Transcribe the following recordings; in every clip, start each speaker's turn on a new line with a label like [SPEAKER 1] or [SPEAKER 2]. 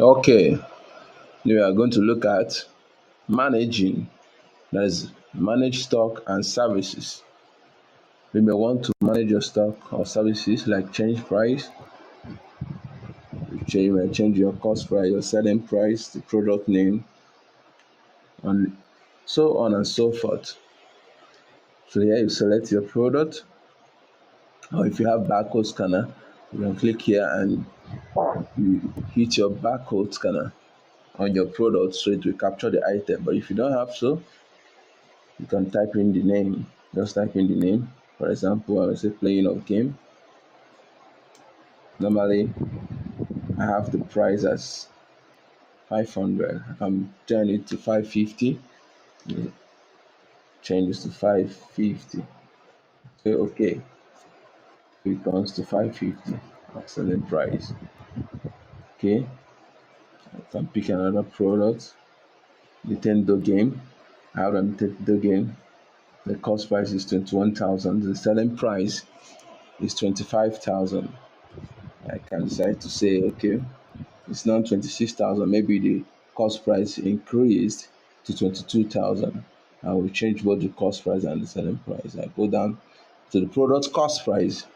[SPEAKER 1] Okay, we are going to look at managing, that is, manage stock and services. You may want to manage your stock or services like change price, you may change your cost price, your selling price, the product name, and so on and so forth. So here you select your product, or if you have barcode scanner, you can click here and you hit your barcode scanner on your product so it will capture the item. But if you don't have so, you can type in the name. Just type in the name. For example, I will say playing of game. Normally, I have the price as 500. I can turn it to 550. Change this to 550. Say okay. It comes to 550. Selling price. Okay. I can pick another product. Nintendo game. I have a Nintendo game. The cost price is 21,000. The selling price is 25,000. I can decide to say, okay, it's now 26,000. Maybe the cost price increased to 22,000. I will change both the cost price and the selling price. I go down to the product cost price.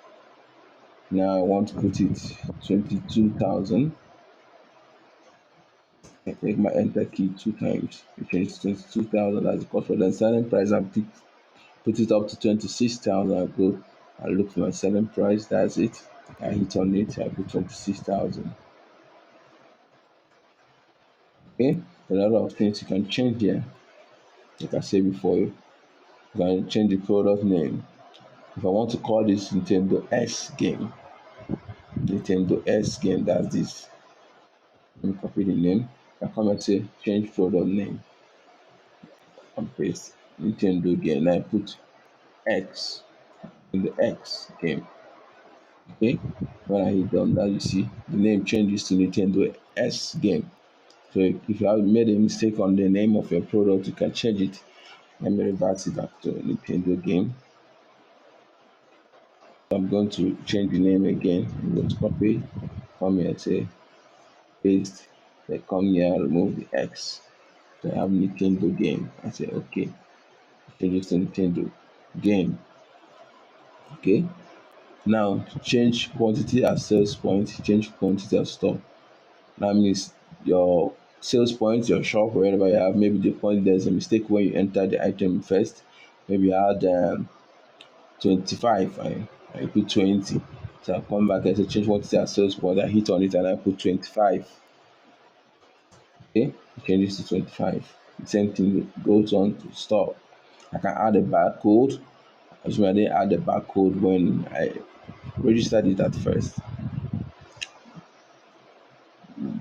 [SPEAKER 1] Now I want to put it 22,000. I take my enter key two times. I change to 22,000 as the cost price. Then selling price, I put it up to 26,000. I go, I look for my selling price. That's it. I hit on it. I put 26,000. Okay, a lot of things you can change here. Like I said before, you can change the product name. If I want to call this Nintendo S game, that's this. Let me copy the name. I come and say change product name and paste Nintendo game. And I put X in the X game. Okay, when I hit done, now you see the name changes to Nintendo S game. So if you have made a mistake on the name of your product, you can change it. Let me revert it back to Nintendo game. I'm going to change the name again. I'm going to copy, come here, say paste, then come here, remove the X. So I have Nintendo game. I say okay. Change it to Nintendo game. Okay. Now change quantity as sales point, change quantity as stock. That means your sales point, your shop, wherever you have, maybe the point there's a mistake when you enter the item first. Maybe you had 25. I put 20. So I come back and say change quantity as sales point. I hit on it and I put 25. Okay, it changes to 25. The same thing goes on to stock. I can add a barcode. Assuming I didn't add the barcode when I registered it at first.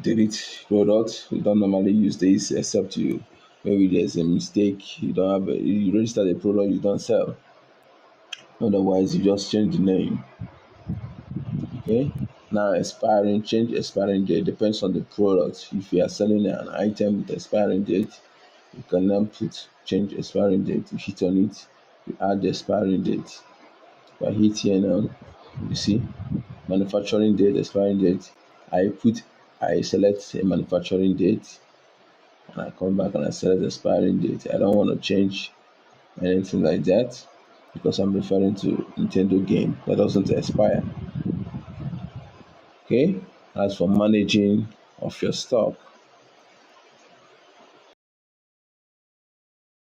[SPEAKER 1] Delete product. You don't normally use this except you maybe there's a mistake. You don't have you register the product you don't sell. Otherwise, you just change the name. Okay. Now change expiring date depends on the product. If you are selling an item with expiring date, you can now change expiring date. You hit on it, you add the expiring date. If I hit here now, you see manufacturing date, expiring date. I select a manufacturing date and I come back and I select expiring date. I don't want to change anything like that because I'm referring to Nintendo game that doesn't expire. Okay, as for managing of your stock.